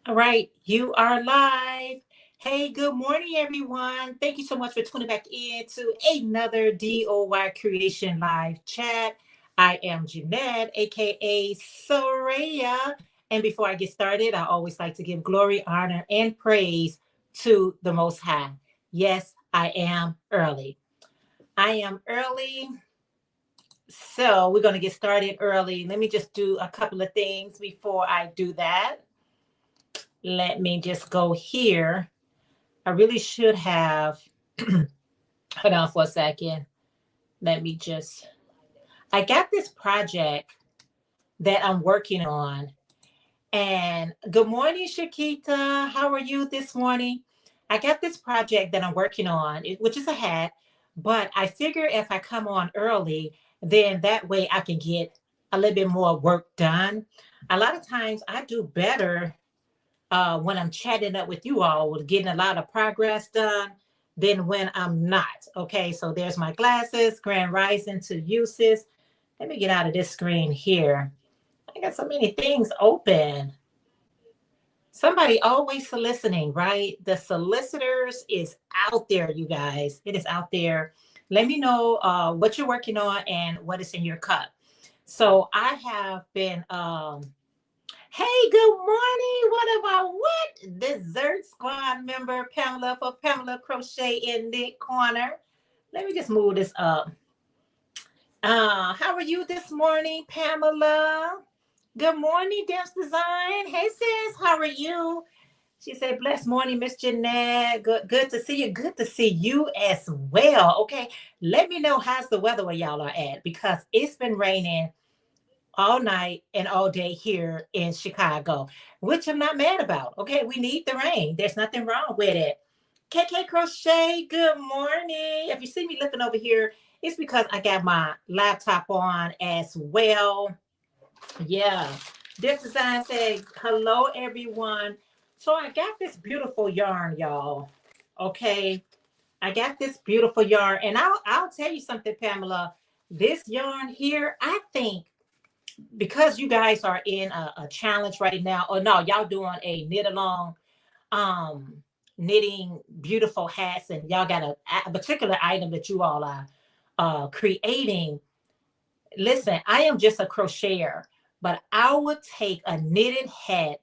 All right, you are live. Hey, good morning, everyone. Thank you so much for tuning back in to another DOY Creation Live chat. I am Jeanette, aka Sarayah. And before I get started, I always like to give glory, honor, and praise to the Most High. Yes, I am early. I am early. So we're going to get started early. Let me just do a couple of things before I do that. Let me just go here. I really should have, hold on for a second. Let me just, I got this project that I'm working on. And good morning, Shakita. How are you this morning? I got this project that I'm working on, which is a hat, but I figure if I come on early, then that way I can get a little bit more work done. A lot of times I do better when I'm chatting up with you all, with getting a lot of progress done, than when I'm not. Okay, so there's my glasses, Grand Rising to uses. Let me get out of this screen here. I got so many things open. Somebody always soliciting, right? The solicitors is out there, you guys. It is out there. Let me know what you're working on and what is in your cup. So I have been hey, good morning. What about what? Dessert Squad member Pamela for Pamela Crochet in Knit Corner. Let me just move this up. How are you this morning, Pamela? Good morning, Dance Design. Hey, sis, how are you? She said, blessed morning, Miss Jeanette. Good to see you. Good to see you as well. Okay, let me know how's the weather where y'all are at because it's been raining all night and all day here in Chicago, which I'm not mad about. Okay, we need the rain. There's nothing wrong with it. KK Crochet, good morning. If you see me looking over here, it's because I got my laptop on as well. Yeah. This design said, hello, everyone. So I got this beautiful yarn, y'all. Okay. I got this beautiful yarn. And I'll tell you something, Pamela. This yarn here, I think because you guys are in a challenge right now, or no, y'all doing a knit along, um, knitting beautiful hats, and y'all got a particular item that you all are creating. Listen, I am just a crocheter, but I would take a knitted hat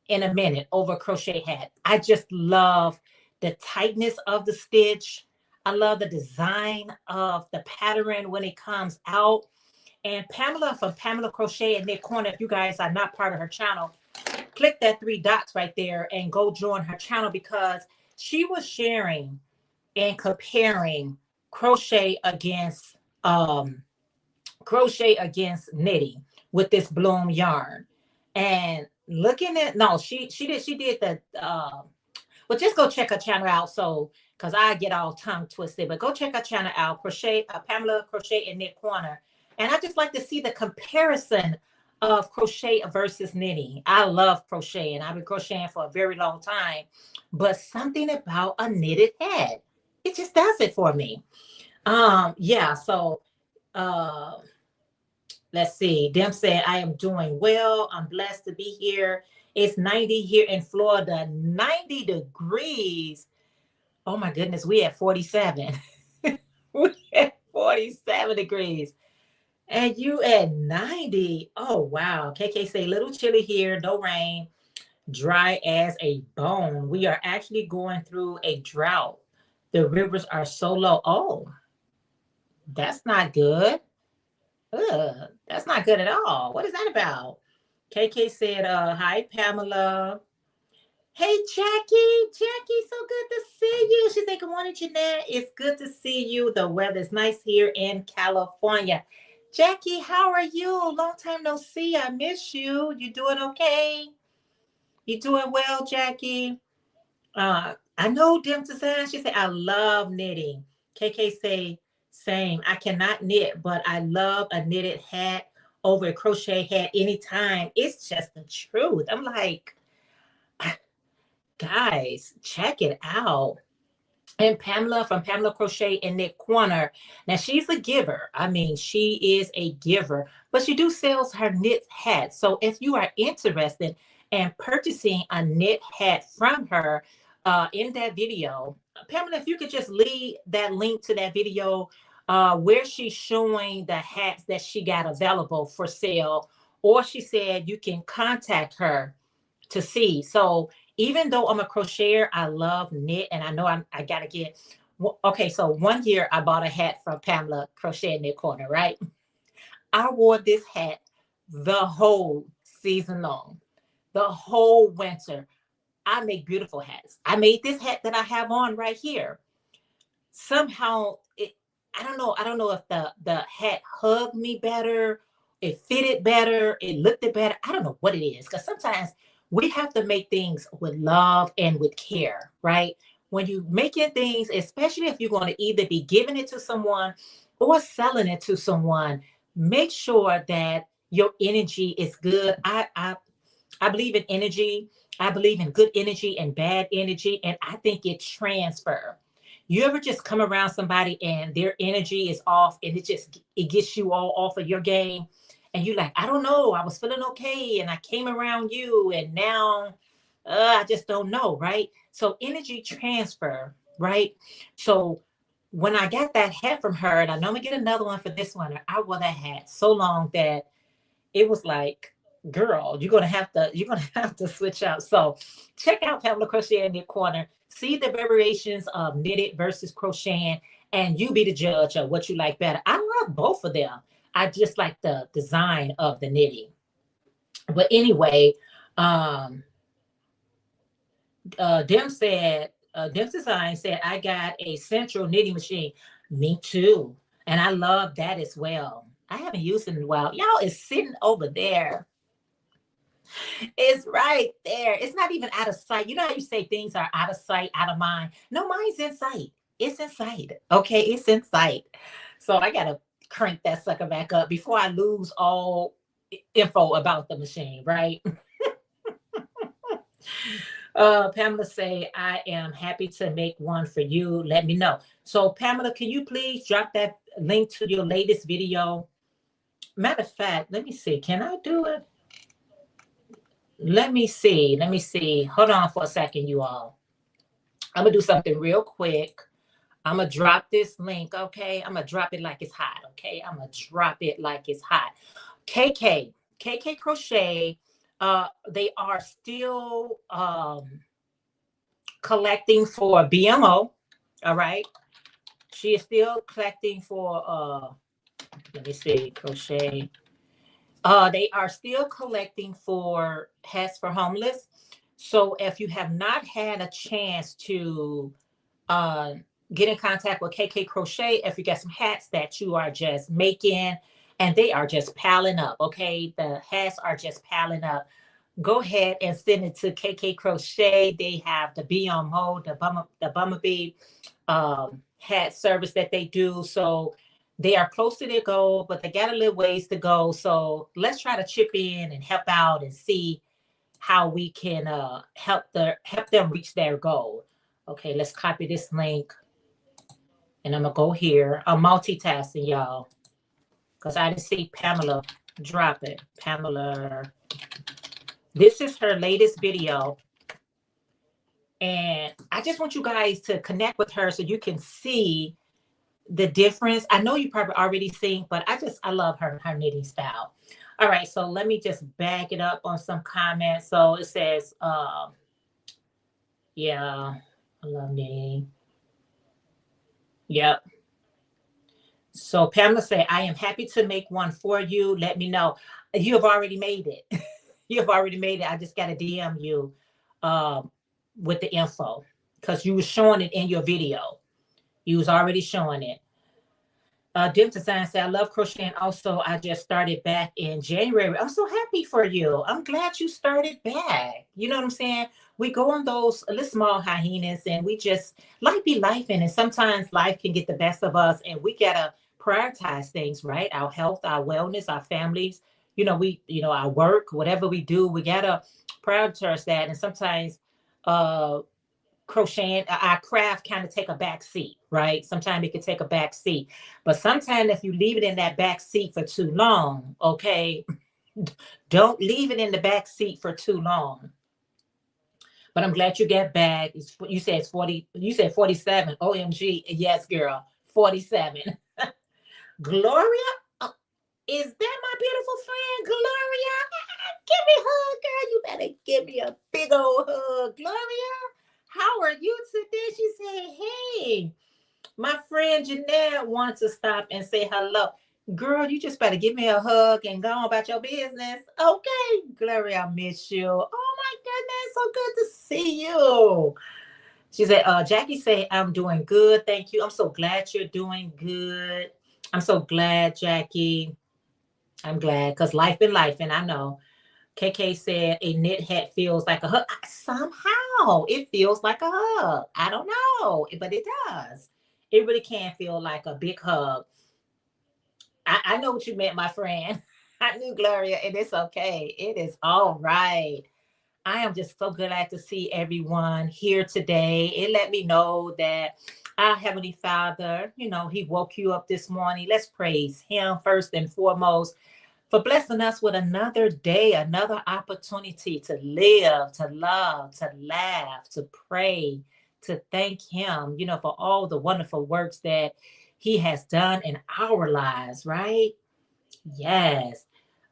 in a minute over a crochet hat. I just love the tightness of the stitch. I love the design of the pattern when it comes out. And Pamela from Pamela Crochet in Knit Corner, if you guys are not part of her channel, click that three dots right there and go join her channel because she was sharing and comparing crochet against knitting with this bloom yarn. And looking at no, she did the well, just go check her channel out. So because I get all tongue twisted, but go check her channel out, Crochet Pamela Crochet in Knit Corner. And I just like to see the comparison of crochet versus knitting. I love crocheting. I've been crocheting for a very long time, but something about a knitted head, it just does it for me. Yeah, so uh let's see. Dem said, I am doing well. I'm blessed to be here. It's 90 here in Florida, 90 degrees. Oh my goodness, we at 47. We at 47 degrees. And you at 90. Oh wow. KK say little chilly here, no rain, dry as a bone. We are actually going through a drought. The rivers are so low. Oh, that's not good. Ugh, that's not good at all. What is that about? KK said, hi, Pamela. Hey, Jackie. Jackie, so good to see you. She said, good morning, Jeanette. It's good to see you. The weather's nice here in California. Jackie, how are you? Long time no see. I miss you. You doing okay? You doing well, Jackie? I know Dim Design. She said, I love knitting. KK say, same. I cannot knit, but I love a knitted hat over a crochet hat anytime. It's just the truth. I'm like, guys, check it out. And Pamela from Pamela Crochet in Knit Corner. Now she's a giver. I mean, she is a giver, but she do sells her knit hats. So if you are interested and purchasing a knit hat from her in that video. Pamela, if you could just leave that link to that video where she's showing the hats that she got available for sale, or she said you can contact her to see. So even though I'm a crocheter, I love knit, and I know I got to get. Okay, so one year I bought a hat from Pamela Crochet Knit Corner, right? I wore this hat the whole season long, the whole winter. I make beautiful hats. I made this hat that I have on right here. Somehow it, I don't know if the hat hugged me better, it fitted better, it looked it better. I don't know what it is, because sometimes we have to make things with love and with care, right? When you making things, especially if you're going to either be giving it to someone or selling it to someone, make sure that your energy is good. I believe in energy. I believe in good energy and bad energy, and I think it transfer. You ever just come around somebody and their energy is off, and it gets you all off of your game, and you like, I don't know, I was feeling okay, and I came around you, and now I just don't know, right? So energy transfer, right? So when I got that hat from her, and I know I'm gonna get another one for this one, I wore that hat so long that it was like, girl, you're gonna have to switch out. So check out Pamela Crochet in Knit Corner. See the variations of knitted versus crocheting, and you be the judge of what you like better. I love both of them. I just like the design of the knitting. But anyway, um, Dem Design said, I got a central knitting machine. Me too. And I love that as well. I haven't used it in a while. Y'all, is sitting over there. It's right there. It's not even out of sight. You know how you say things are out of sight, out of mind? No, mine's in sight. It's in sight. Okay, it's in sight. So I gotta crank that sucker back up before I lose all info about the machine, right? Pamela say, I am happy to make one for you. Let me know. So Pamela, can you please drop that link to your latest video? Matter of fact, let me see. Can I do it? Let me see. Let me see. Hold on for a second, you all. I'm going to do something real quick. I'm going to drop this link, okay? I'm going to drop it like it's hot, okay? I'm going to drop it like it's hot. KK Crochet, they are still collecting for BMO, all right? She is still collecting for, let me see, crochet. They are still collecting for hats for homeless. So if you have not had a chance to get in contact with KK Crochet, if you got some hats that you are just making and they are just piling up, okay? The hats are just piling up. Go ahead and send it to KK Crochet. They have the Be on Mode, the Bumblebee hat service that they do. So they are close to their goal, but they got a little ways to go. So let's try to chip in and help out and see how we can help them reach their goal. Okay, let's copy this link. And I'm going to go here. I'm multitasking, y'all, because I didn't see Pamela drop it. Pamela, this is her latest video. And I just want you guys to connect with her so you can see the difference. I know you probably already seen, but I love her knitting style. All right, so let me just back it up on some comments. So it says, yeah, I love knitting. Yep. So Pamela said, I am happy to make one for you. Let me know. You have already made it. You have already made it. I just got to DM you with the info because you were showing it in your video. You was already showing it. Dim Design said, I love crocheting. Also, I just started back in January. I'm so happy for you. I'm glad you started back. You know what I'm saying? We go on those little small hyenas and we just life be life. And sometimes life can get the best of us and we got to prioritize things, right? Our health, our wellness, our families, our work, whatever we do, we got to prioritize that. And sometimes, crocheting, our craft kind of take a back seat, right? Sometimes it can take a back seat, but sometimes if you leave it in that back seat for too long, okay, Don't leave it in the back seat for too long. But I'm glad you got back. You said it's 40, you said 47. OMG. Yes, girl. 47. Gloria, oh, is that my beautiful friend, Gloria? Give me a hug, girl. You better give me a big old hug. Gloria, how are you today? She said, hey, my friend Jeanette wants to stop and say hello. Girl, you just better give me a hug and go on about your business. Okay, Gloria, I miss you. Oh my goodness, so good to see you. She said, Jackie said, I'm doing good. Thank you. I'm so glad you're doing good. I'm so glad, Jackie. I'm glad because life been life, and I know. KK said a knit hat feels like a hug. Somehow it feels like a hug. I don't know, but it does. It really can feel like a big hug. I know what you meant, my friend. I knew, Gloria, and it's okay. It is all right. I am just so glad to see everyone here today. It let me know that our Heavenly Father, He woke you up this morning. Let's praise Him first and foremost for blessing us with another day, another opportunity to live, to love, to laugh, to pray, to thank Him, for all the wonderful works that He has done in our lives, right? Yes.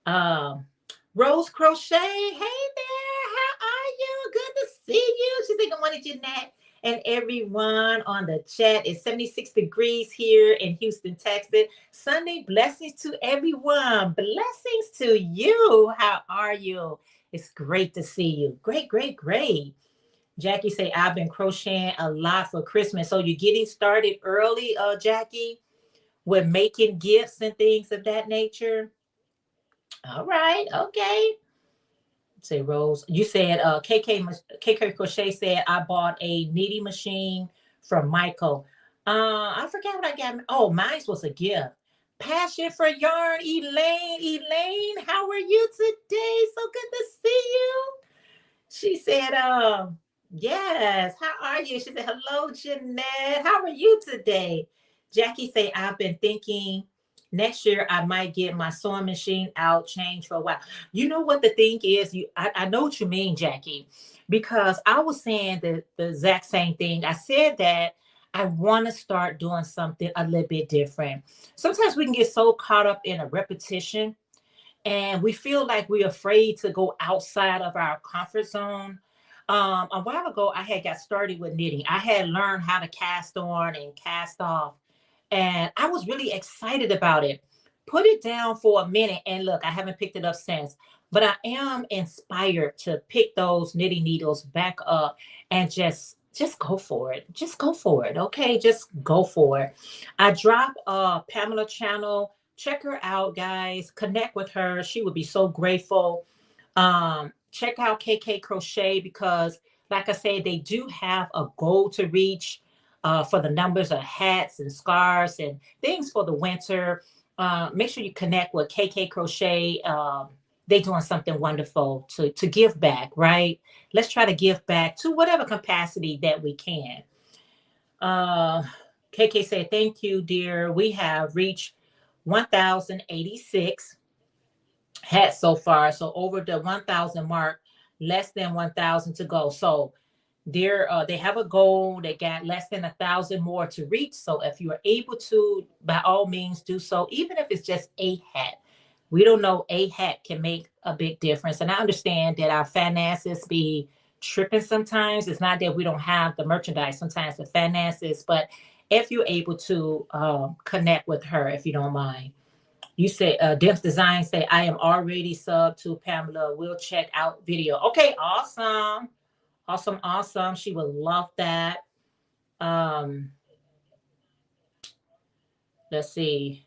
Um, Rose Crochet, hey there, how are you? Good to see you. She said, good morning, Jeanette, and everyone on the chat. It's 76 degrees here in Houston, Texas. Sunday blessings to everyone. Blessings to you. How are you? It's great to see you. Great, great, great. Jackie say, I've been crocheting a lot for Christmas. So you're getting started early, Jackie, with making gifts and things of that nature. All right. Okay. Say Rose. You said KK Crochet said I bought a knitting machine from Michael. I forgot what I got. Oh, mine was a gift. Passion for yarn, Elaine. Elaine, how are you today? So good to see you. She said, yes, how are you? She said, hello, Jeanette. How are you today? Jackie said, I've been thinking next year I might get my sewing machine out, change for a while. You know what the thing is? I know what you mean, Jackie, because I was saying the exact same thing. I said that I want to start doing something a little bit different. Sometimes we can get so caught up in a repetition and we feel like we're afraid to go outside of our comfort zone. A while ago, I had got started with knitting. I had learned how to cast on and cast off, and I was really excited about it. Put it down for a minute, and look, I haven't picked it up since. But I am inspired to pick those knitting needles back up and just go for it. Just go for it. Okay, just go for it. I dropped Pamela channel. Check her out, guys. Connect with her. She would be so grateful. Check out KK Crochet because, like I said, they do have a goal to reach for the numbers of hats and scarves and things for the winter. Make sure you connect with KK Crochet. They're doing something wonderful to give back, right? Let's try to give back to whatever capacity that we can. KK said, thank you, dear. We have reached 1,086 hats so far. So over the 1,000 mark, less than 1,000 to go. So they have a goal. They got less than 1,000 more to reach. So if you are able to, by all means, do so, even if it's just a hat. We don't know, a hat can make a big difference. And I understand that our finances be tripping sometimes. It's not that we don't have the merchandise, sometimes the finances, but if you're able to connect with her, if you don't mind. You say, Dimps Design say, I am already sub to Pamela. We'll check out video. Okay, awesome. Awesome, awesome. She would love that. Let's see.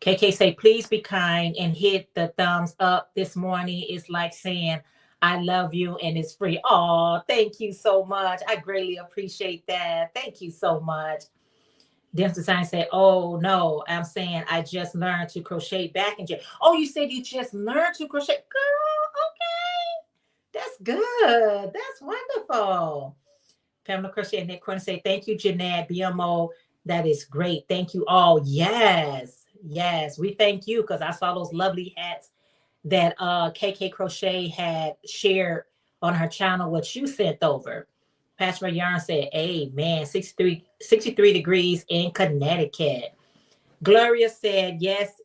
KK say, please be kind and hit the thumbs up this morning. It's like saying, I love you and it's free. Oh, thank you so much. I greatly appreciate that. Thank you so much. Dimps Design said, oh no, I'm saying I just learned to crochet back in Jan. Oh, you said you just learned to crochet. Girl, okay. That's good. That's wonderful. Pamela Crochet and Nick Corner say, thank you, Jeanette, BMO. That is great. Thank you all. Yes. Yes, we thank you because I saw those lovely hats that KK Crochet had shared on her channel, what you sent over. Pastor Yarn said, amen, 63 degrees in Connecticut. Gloria said, yes,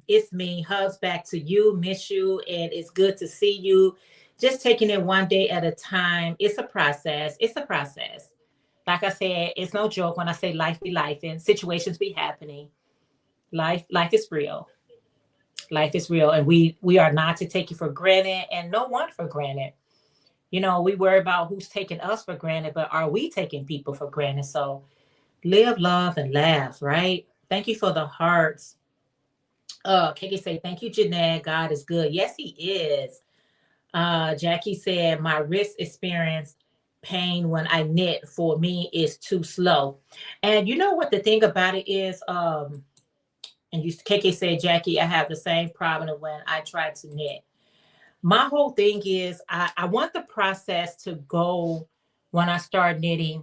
it's me. Hugs back to you. Miss you. And it's good to see you. Just taking it one day at a time. It's a process. It's a process. Like I said, it's no joke when I say life be life and situations be happening. Life is real. Life is real. And we are not to take it for granted and no one for granted. You know, we worry about who's taking us for granted, but are we taking people for granted? So live, love, and laugh, right? Thank you for the hearts. KK say, thank you, Jeanette. God is good. Yes, he is. Jackie said, my wrist experience pain when I knit for me is too slow. And you know what the thing about it is, and you KK said, Jackie, I have the same problem when I try to knit. My whole thing is I want the process to go when I start knitting.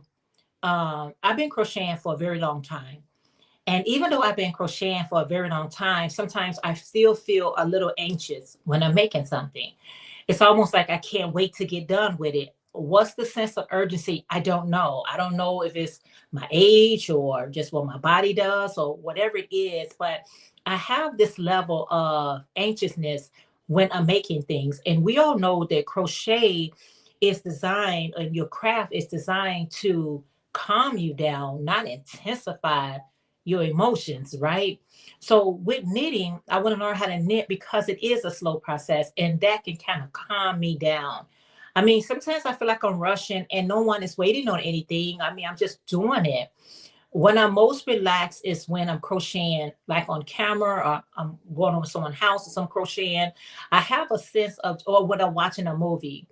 I've been crocheting for a very long time. And even though I've been crocheting for a very long time, sometimes I still feel a little anxious when I'm making something. It's almost like I can't wait to get done with it. What's the sense of urgency? I don't know. I don't know if it's my age or just what my body does or whatever it is, but I have this level of anxiousness when I'm making things. And we all know that crochet is designed, and your craft is designed to calm you down, not intensify your emotions, right? So with knitting, I want to learn how to knit because it is a slow process and that can kind of calm me down. I mean, sometimes I feel like I'm rushing and no one is waiting on anything. I mean, I'm just doing it. When I'm most relaxed is when I'm crocheting, like on camera, or I'm going over someone's house or some crocheting. I have a sense of, or when I'm watching a movie.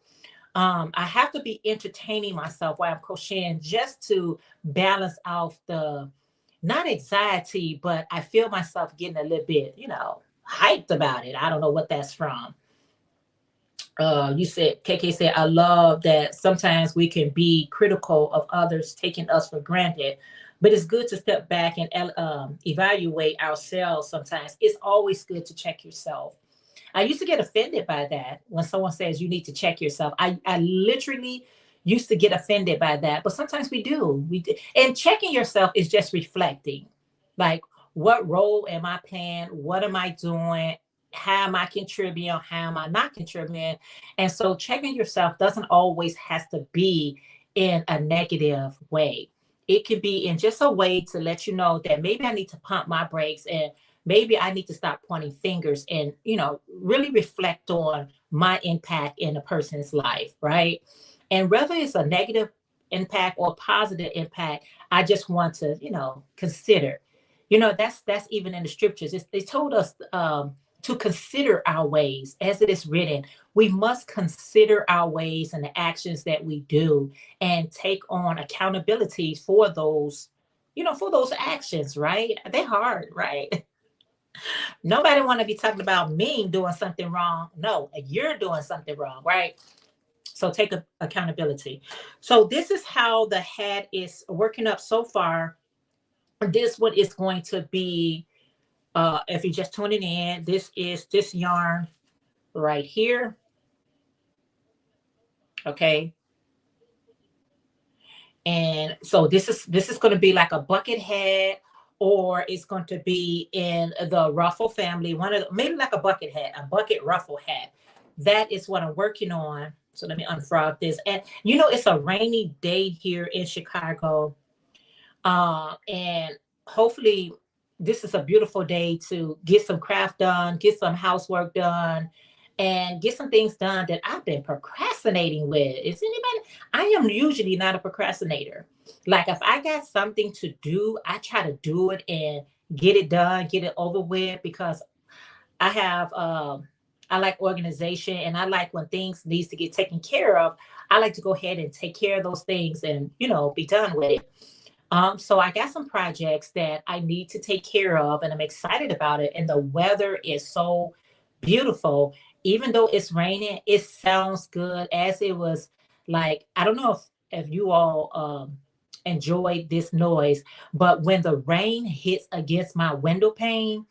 I have to be entertaining myself while I'm crocheting just to balance out the not anxiety, but I feel myself getting a little bit, hyped about it. I don't know what that's from. You said, KK said, I love that sometimes we can be critical of others taking us for granted, but it's good to step back and evaluate ourselves sometimes. It's always good to check yourself. I used to get offended by that when someone says you need to check yourself. I literally used to get offended by that, but sometimes we do. We do. And checking yourself is just reflecting. Like, what role am I playing? What am I doing? How am I contributing? How am I not contributing? And so checking yourself doesn't always has to be in a negative way. It could be in just a way to let you know that maybe I need to pump my brakes and maybe I need to stop pointing fingers and, really reflect on my impact in a person's life, right? And whether it's a negative impact or positive impact, I just want to, consider. That's even in the scriptures. They told us to consider our ways, as it is written. We must consider our ways and the actions that we do, and take on accountability for those, for those actions. Right? They're hard, right? Nobody want to be talking about me doing something wrong. No, you're doing something wrong, right? So take accountability. So this is how the hat is working up so far. This one is going to be, if you're just tuning in, this is this yarn right here. Okay. And so this is going to be like a bucket hat, or it's going to be in the ruffle family, maybe like a bucket hat, a bucket ruffle hat. That is what I'm working on. So let me unfrog this. And it's a rainy day here in Chicago. And hopefully this is a beautiful day to get some craft done, get some housework done, and get some things done that I've been procrastinating with. Is anybody? I am usually not a procrastinator. Like, if I got something to do, I try to do it and get it done, get it over with, because I have I like organization, and I like when things needs to get taken care of. I like to go ahead and take care of those things and be done with it. So I got some projects that I need to take care of, and I'm excited about it. And the weather is so beautiful. Even though it's raining, it sounds good, as it was. Like, I don't know if you all enjoy this noise. But when the rain hits against my window pane,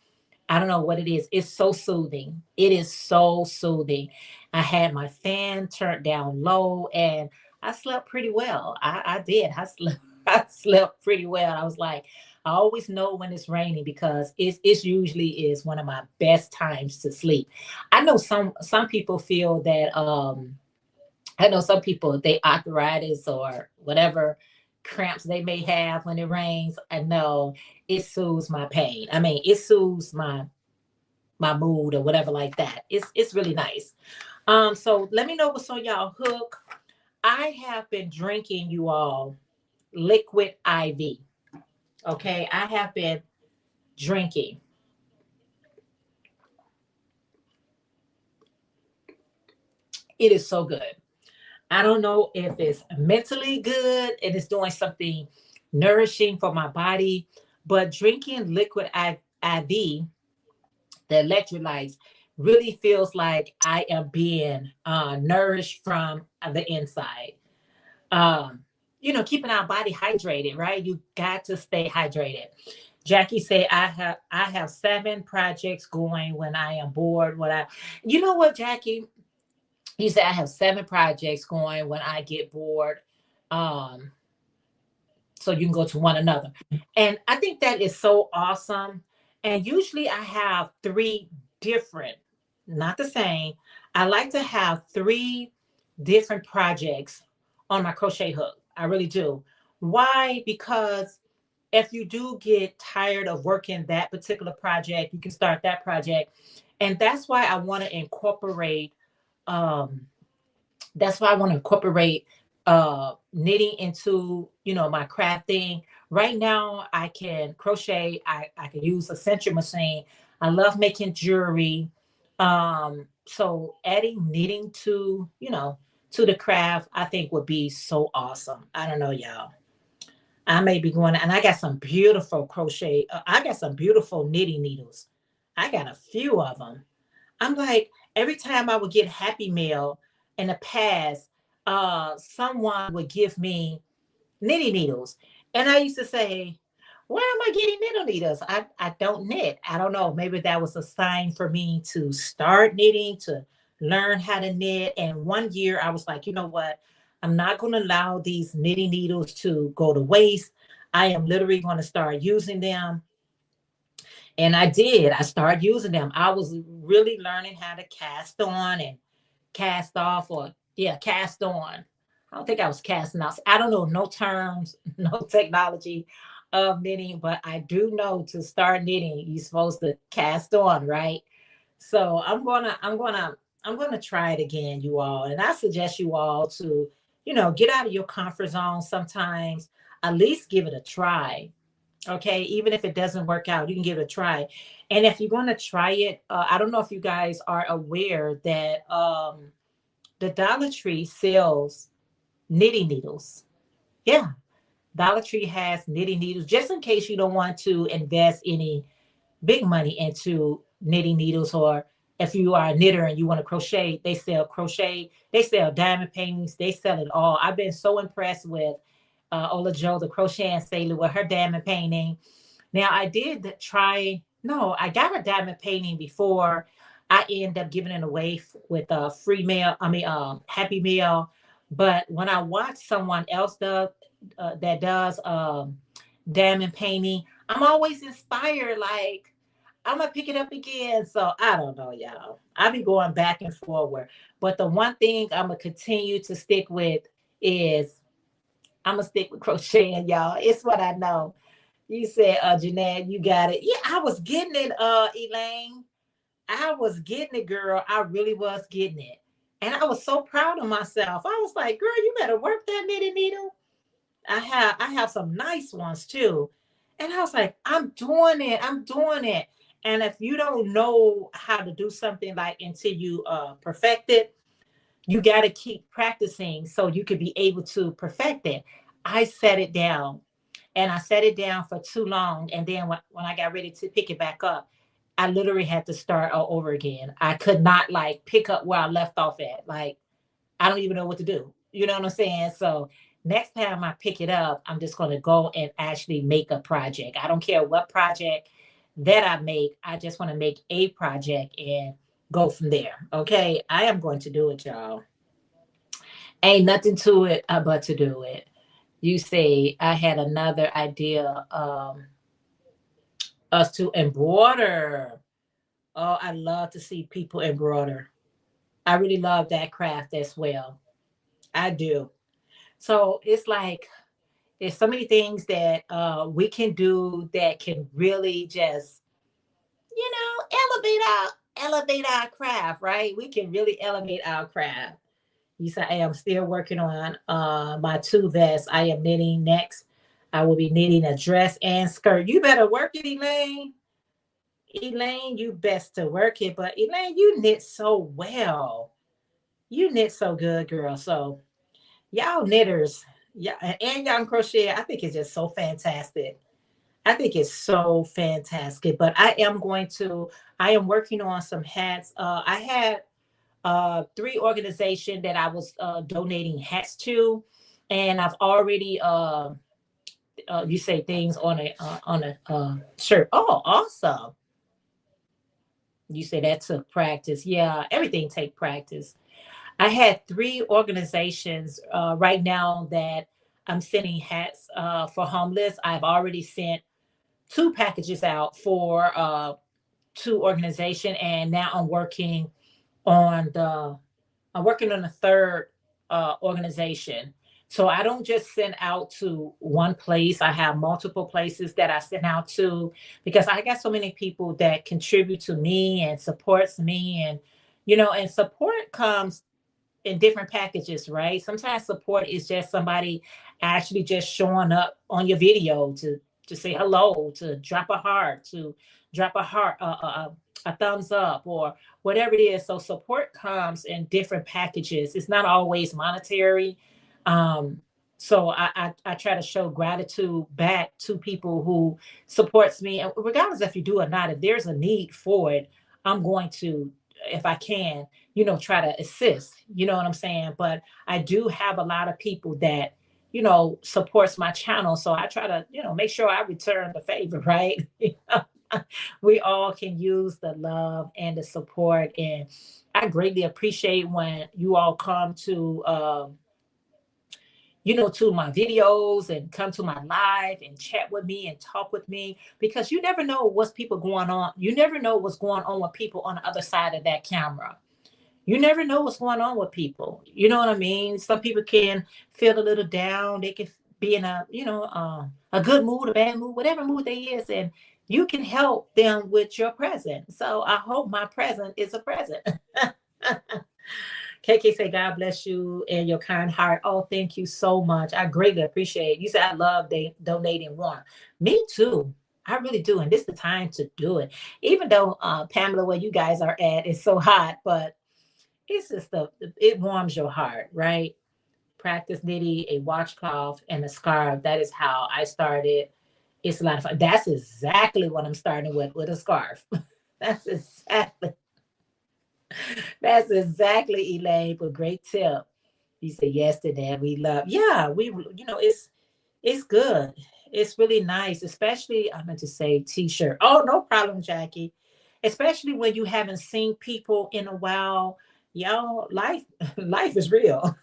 I don't know what it is. It's so soothing. It is so soothing. I had my fan turned down low and I slept pretty well. I did. I slept I slept pretty well. I was like, I always know when it's raining because it's usually is one of my best times to sleep. I know some people feel that I know some people they arthritis or whatever cramps they may have when it rains. I know it soothes my pain. I mean, it soothes my mood or whatever like that. It's really nice. So let me know what's on y'all hook. I have been drinking you all liquid IV. Okay, I have been drinking. It is so good. I don't know if it's mentally good and it's doing something nourishing for my body, but drinking liquid IV, the electrolytes, really feels like I am being nourished from the inside. Um, keeping our body hydrated, right? You got to stay hydrated. Jackie said, I have 7 projects going when I am bored. You know what, Jackie? You said I have 7 projects going when I get bored. Um, so you can go to one another. And I think that is so awesome. And usually I have 3 different, not the same. I like to have 3 different projects on my crochet hook. I really do. Why? Because if you do get tired of working that particular project, you can start that project. And um that's why I want to incorporate knitting into my crafting. Right now I can crochet, I can use a century machine. I love making jewelry. So adding knitting to the craft I think would be so awesome. I don't know, y'all. I may be going, and I got some beautiful crochet. I got some beautiful knitting needles. I got a few of them. I'm like, every time I would get Happy Mail in the past, someone would give me knitting needles. And I used to say, why am I getting knitting needles? I don't knit. I don't know. Maybe that was a sign for me to start knitting, to learn how to knit. And one year I was like, you know what? I'm not going to allow these knitting needles to go to waste. I am literally going to start using them. And I did. I started using them. I was really learning how to cast on and cast off, or yeah, cast on. I don't think I was casting off. I don't know, no terms, no technology of knitting, but I do know to start knitting, you're supposed to cast on, right? So I'm gonna try it again, you all. And I suggest you all to, get out of your comfort zone sometimes, at least give it a try. Okay, even if it doesn't work out, you can give it a try. And if you're going to try it, I don't know if you guys are aware that the Dollar Tree sells knitting needles. Yeah, Dollar Tree has knitting needles just in case you don't want to invest any big money into knitting needles, or if you are a knitter and you want to crochet, they sell diamond paintings, they sell it all. I've been so impressed with Ola Joe, the crochet and sailor, with her diamond painting. Now I did try. No, I got a diamond painting before. I ended up giving it away with a free mail. I mean, Happy Meal. But when I watch someone else that does diamond painting, I'm always inspired. Like I'm gonna pick it up again. So I don't know, y'all. I be going back and forward. But the one thing I'm gonna continue to stick with is I'm gonna stick with crocheting, y'all. It's what I know. You said, Jeanette, you got it. Yeah, I was getting it, Elaine. I was getting it, girl. I really was getting it. And I was so proud of myself. I was like, girl, you better work that knitting needle. I have some nice ones too. And I was like, I'm doing it. I'm doing it. And if you don't know how to do something like until you perfect it, you got to keep practicing so you could be able to perfect it. I set it down, and I set it down for too long. And then when I got ready to pick it back up, I literally had to start all over again. I could not like pick up where I left off at. Like, I don't even know what to do. You know what I'm saying? So next time I pick it up, I'm just going to go and actually make a project. I don't care what project that I make. I just want to make a project and go from there. Okay. I am going to do it, y'all. Ain't nothing to it but to do it. You say I had another idea, us to embroider. Oh, I love to see people embroider. I really love that craft as well. I do. So it's like there's so many things that we can do that can really just, elevate our craft, right? We can really elevate our craft. You say I am still working on my two vests. I am knitting next. I will be knitting a dress and skirt. You better work it, Elaine. Elaine, you best to work it. But Elaine, you knit so well. You knit so good, girl. So y'all knitters, yeah, and y'all crochet. I think it's just so fantastic. I think it's so fantastic. But I am working on some hats. I had three organizations that I was donating hats to, and I've already you say things on a shirt. Oh, awesome! You say that took practice. Yeah, everything take practice. I had three organizations right now that I'm sending hats for homeless. I've already sent two packages out for two organization, and now on the I'm working on a third organization. So I don't just send out to one place. I have multiple places that I send out to because I got so many people that contribute to me and supports me, and support comes in different packages, right? Sometimes support is just somebody actually just showing up on your video to say hello, to drop a heart, a thumbs up, or whatever it is. So support comes in different packages. It's not always monetary. Um, so I try to show gratitude back to people who supports me, and regardless if you do or not. If there's a need for it, I'm going to, if I can, try to assist, you know what I'm saying? But I do have a lot of people that, supports my channel. So I try to, make sure I return the favor, right? We all can use the love and the support. And I greatly appreciate when you all come to my videos and come to my live and chat with me and talk with me, because you never know what's people going on. You never know what's going on with people on the other side of that camera. You never know what's going on with people. You know what I mean? Some people can feel a little down. They can be in a good mood, a bad mood, whatever mood they is, and you can help them with your present. So I hope my present is a present. KK say, God bless you and your kind heart. Oh, thank you so much. I greatly appreciate it. You said I love donating one. Me too. I really do. And this is the time to do it. Even though, Pamela, where you guys are at, is so hot, but it's just it warms your heart, right? Practice knitting a washcloth and a scarf. That is how I started. It's a lot of fun. That's exactly what I'm starting with a scarf. That's exactly That's exactly, Elaine, but great tip. You said yes to that. We love, yeah, it's good. It's really nice, especially I meant to say t-shirt. Oh, no problem, Jackie. Especially when you haven't seen people in a while. Y'all, life is real.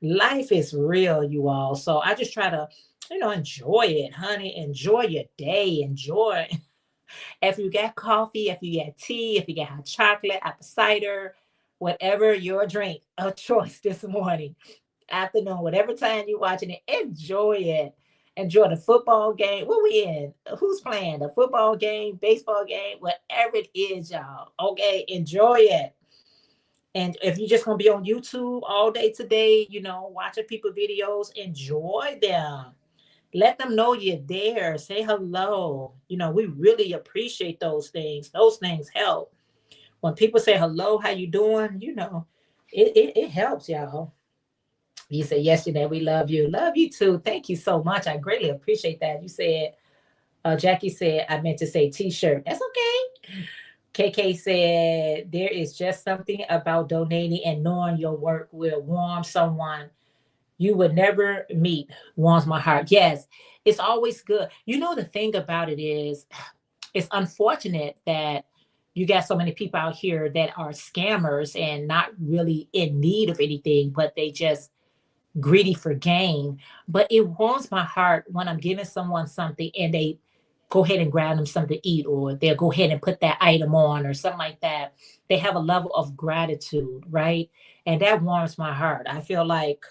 Life is real, you all. So I just try to, enjoy it, honey. Enjoy your day. Enjoy. If you got coffee, if you got tea, if you got hot chocolate, apple cider, whatever your drink of choice this morning, afternoon, whatever time you're watching it, enjoy it. Enjoy the football game. What we in? Who's playing? The football game, baseball game, whatever it is, y'all. Okay, enjoy it. And if you're just gonna be on YouTube all day today, watching people videos, enjoy them. Let them know you're there. Say hello. We really appreciate those things. Those things help. When people say hello, how you doing? It helps, y'all. You say yesterday, we love you. Love you too. Thank you so much. I greatly appreciate that. You said, Jackie said, I meant to say t-shirt. That's okay. KK said, there is just something about donating and knowing your work will warm someone You would never meet warms my heart. Yes, it's always good. You know, the thing about it is, it's unfortunate that you got so many people out here that are scammers and not really in need of anything, but they just greedy for gain. But it warms my heart when I'm giving someone something and they go ahead and grab them something to eat, or they'll go ahead and put that item on or something like that. They have a level of gratitude, right? And that warms my heart. I feel like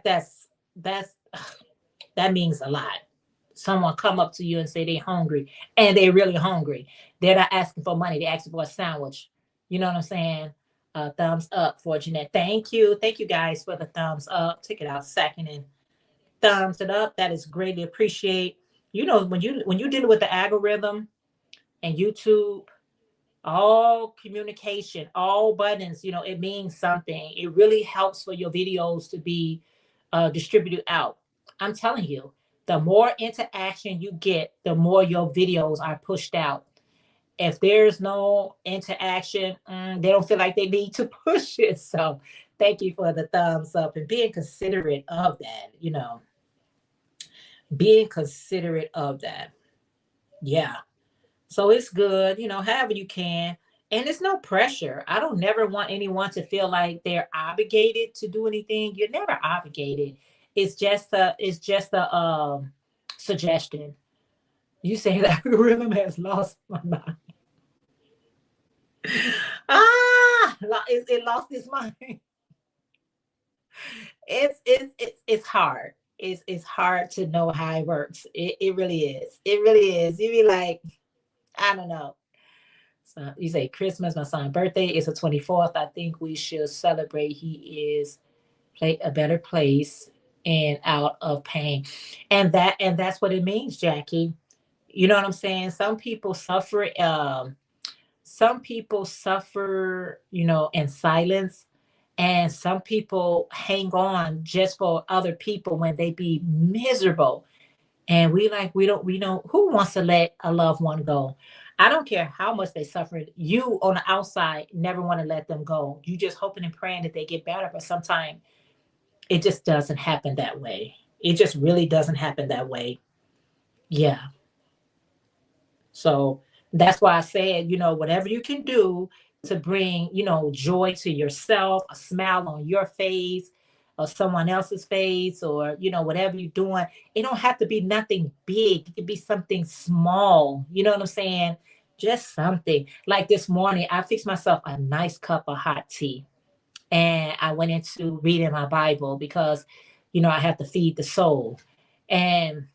that's that means a lot. Someone come up to you and say they're hungry, and they're really hungry. They're not asking for money, they're asking for a sandwich. You know what I'm saying? Thumbs up for Jeanette. Thank you. Thank you guys for the thumbs up. Take it out a second and thumbs it up. That is greatly appreciate. You know, when you're dealing with the algorithm and YouTube, all communication, all buttons, it means something. It really helps for your videos to be distributed out. I'm telling you, the more interaction you get, the more your videos are pushed out. If there's no interaction, they don't feel like they need to push it. So thank you for the thumbs up and being considerate of that, being considerate of that. Yeah. So it's good, however you can. And it's no pressure. I don't never want anyone to feel like they're obligated to do anything. You're never obligated. It's just a suggestion. You say that algorithm has lost my mind. It lost its mind. It's hard. It's hard to know how it works. It really is. It really is. You be like, I don't know. So you say Christmas, my son's birthday is the 24th. I think we should celebrate. He is play a better place and out of pain. And that's what it means, Jackie. You know what I'm saying? Some people suffer, in silence, and some people hang on just for other people when they be miserable. And we don't who wants to let a loved one go. I don't care how much they suffered. You on the outside never want to let them go. You just hoping and praying that they get better, but sometimes it just doesn't happen that way. It just really doesn't happen that way. Yeah. So that's why I said, whatever you can do to bring, joy to yourself, a smile on your face or someone else's face, or, whatever you're doing, it don't have to be nothing big. It could be something small. You know what I'm saying? Just something. Like this morning, I fixed myself a nice cup of hot tea, and I went into reading my Bible because, I have to feed the soul. And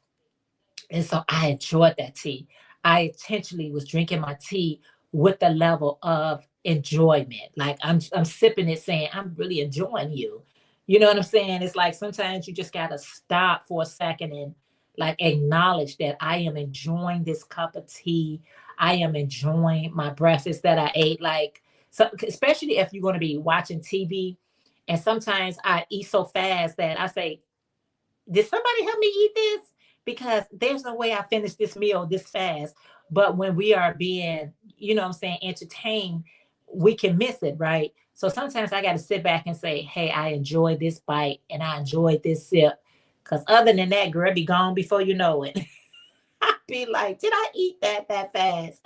so I enjoyed that tea. I intentionally was drinking my tea with the level of enjoyment. Like I'm sipping it saying, I'm really enjoying you. You know what I'm saying? It's like sometimes you just gotta stop for a second and like acknowledge that I am enjoying this cup of tea. I am enjoying my breakfast that I ate. Like, so especially if you're gonna be watching TV. And sometimes I eat so fast that I say, did somebody help me eat this? Because there's no way I finish this meal this fast. But when we are being, what I'm saying, entertained, we can miss it, right? So sometimes I got to sit back and say, hey, I enjoyed this bite and I enjoyed this sip. Because other than that, girl, be gone before you know it. I'd be like, did I eat that fast?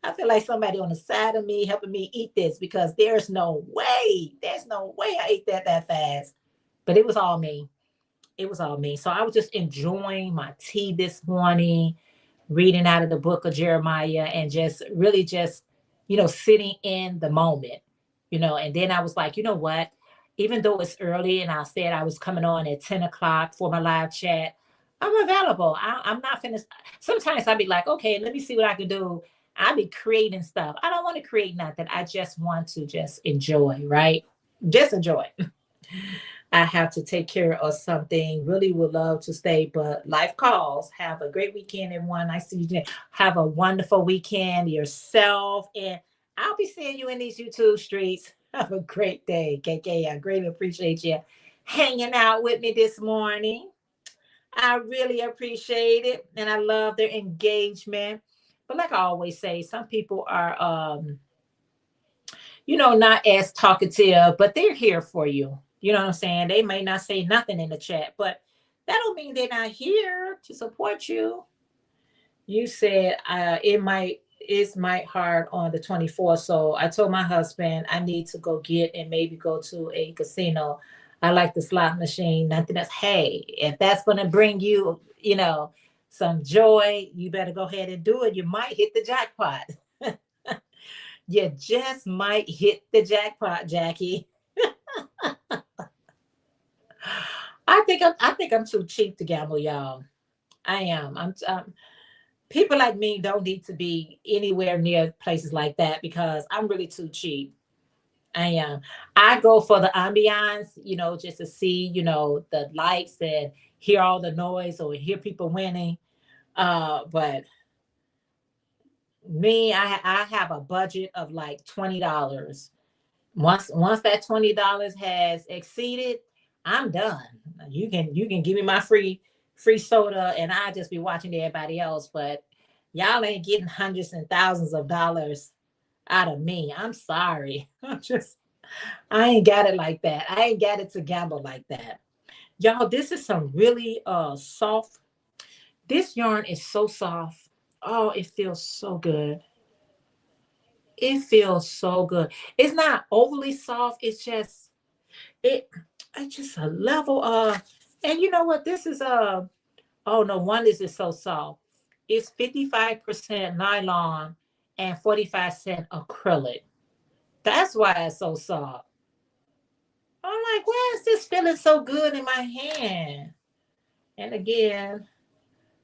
I feel like somebody on the side of me helping me eat this, because there's no way I ate that fast. But it was all me. It was all me. So I was just enjoying my tea this morning, reading out of the book of Jeremiah, and just really just, sitting in the moment, and then I was like, you know what? Even though it's early and I said I was coming on at 10 o'clock for my live chat, I'm available. I'm not finished. Sometimes I'd be like, okay, let me see what I can do. I'll be creating stuff. I don't want to create nothing. I just want to just enjoy, right? Just enjoy. I have to take care of something. Really would love to stay, but life calls. Have a great weekend, everyone. I see you. Have a wonderful weekend yourself. And I'll be seeing you in these YouTube streets. Have a great day, KK. I greatly appreciate you hanging out with me this morning. I really appreciate it. And I love their engagement. But like I always say, some people are not as talkative, but they're here for you. You know what I'm saying? They may not say nothing in the chat, but that don't mean they're not here to support you. You said it might hard on the 24th. So I told my husband I need to go get and maybe go to a casino. I like the slot machine, nothing else. Hey, if that's gonna bring you, some joy, you better go ahead and do it. You might hit the jackpot. You just might hit the jackpot, Jackie. I think I'm too cheap to gamble, y'all. I am. People like me don't need to be anywhere near places like that because I'm really too cheap. I am. I go for the ambiance, just to see, the lights and hear all the noise or hear people winning. But me, I have a budget of like $20. Once that $20 has exceeded, I'm done. You can give me my free soda and I just be watching everybody else, but y'all ain't getting hundreds and thousands of dollars out of me. I'm sorry. I ain't got it like that. I ain't got it to gamble like that. Y'all, this is some really soft. This yarn is so soft. Oh, it feels so good. It feels so good. It's not overly soft. It it's just a level of, and you know what? This is oh no wonder this is so soft. It's 55% nylon and 45% acrylic. That's why it's so soft. I'm like, why is this feeling so good in my hand? And again,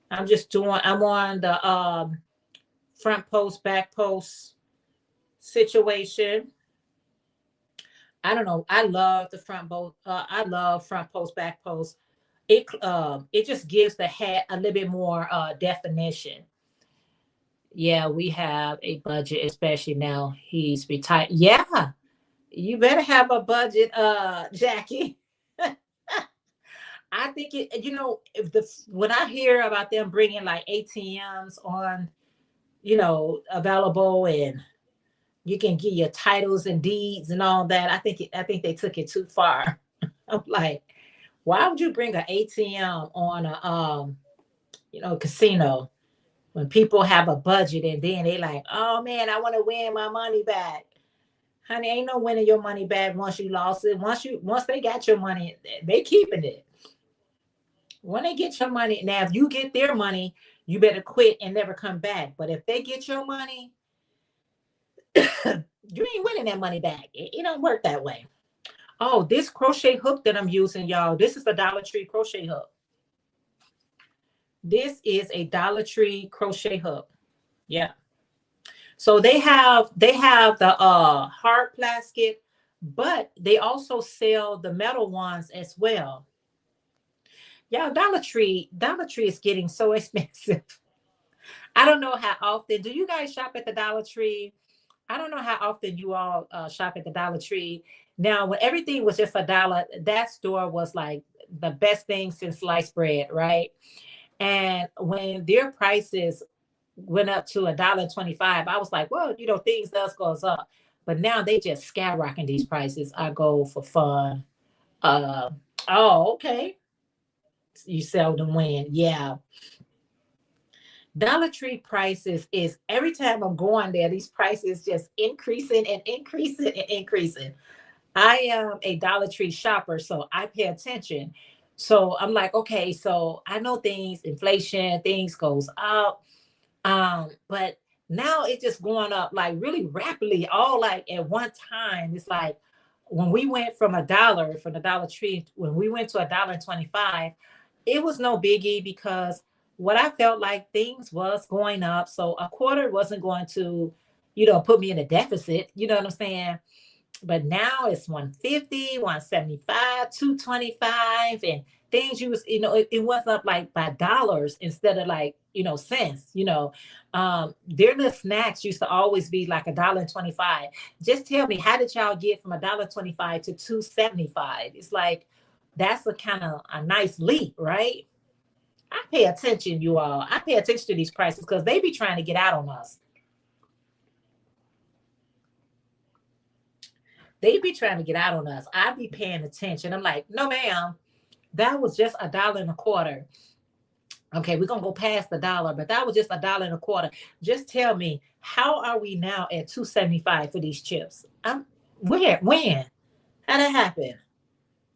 I'm on the front post, back post situation. I don't know. I love the front post. I love front post, back post. It just gives the hat a little bit more definition. Yeah, we have a budget, especially now he's retired. Yeah, you better have a budget, Jackie. I think if when I hear about them bringing like ATMs on, available, and you can get your titles and deeds and all that, I think they took it too far. I'm like, why would you bring an ATM on a casino when people have a budget and then they like, oh man, I want to win my money back. Honey, ain't no winning your money back once you lost it. Once they got your money, they keeping it. When they get your money, now if you get their money, you better quit and never come back. But if they get your money, you ain't winning that money back. It don't work that way. Oh, this crochet hook that I'm using, y'all, this is the Dollar Tree crochet hook. This is a Dollar Tree crochet hook. Yeah. So they have the hard plastic, but they also sell the metal ones as well. Y'all, Dollar Tree is getting so expensive. I don't know how often. Do you guys shop at the Dollar Tree? I don't know how often you all shop at the Dollar Tree. Now, when everything was just $1, that store was like the best thing since sliced bread, right? And when their prices went up to $1.25, I was like, well, things does goes up. But now they just skyrocketing these prices. I go for fun. Uh, oh, okay. You seldom win. Yeah. Dollar Tree prices is every time I'm going there, these prices just increasing and increasing and increasing. I am a Dollar Tree shopper, so I pay attention. So I'm like, okay, so I know inflation, things goes up. But now it's just going up like really rapidly, all like at one time. It's like when we went from from the Dollar Tree, when we went to $1.25, it was no biggie because what I felt like things was going up. So a quarter wasn't going to, put me in a deficit. You know what I'm saying? But now it's 150, 175, 225, and things it was up like by dollars instead of like, cents. Their little snacks used to always be like $1.25. Just tell me, how did y'all get from $1.25 to 275? It's like that's a kind of a nice leap, right? I pay attention, you all. I pay attention to these prices because they be trying to get out on us. They be trying to get out on us. I be paying attention. I'm like, no, ma'am, that was just $1.25. Okay, we're gonna go past the dollar, but that was just $1.25. Just tell me, how are we now at 2.75 for these chips? Where, when? How that happen?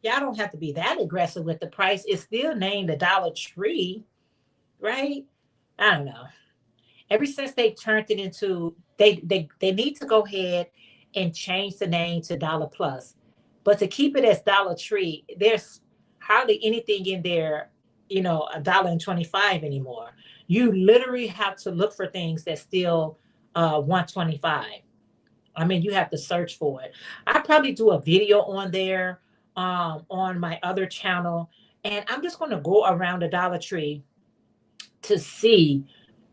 Y'all don't have to be that aggressive with the price. It's still named the Dollar Tree, right? I don't know. Ever since they turned it into, they need to go ahead and change the name to Dollar Plus. But to keep it as Dollar Tree, there's hardly anything in there, $1.25 anymore. You literally have to look for things that still 125. I mean, you have to search for it. I probably do a video on there, on my other channel, and I'm just going to go around the Dollar Tree to see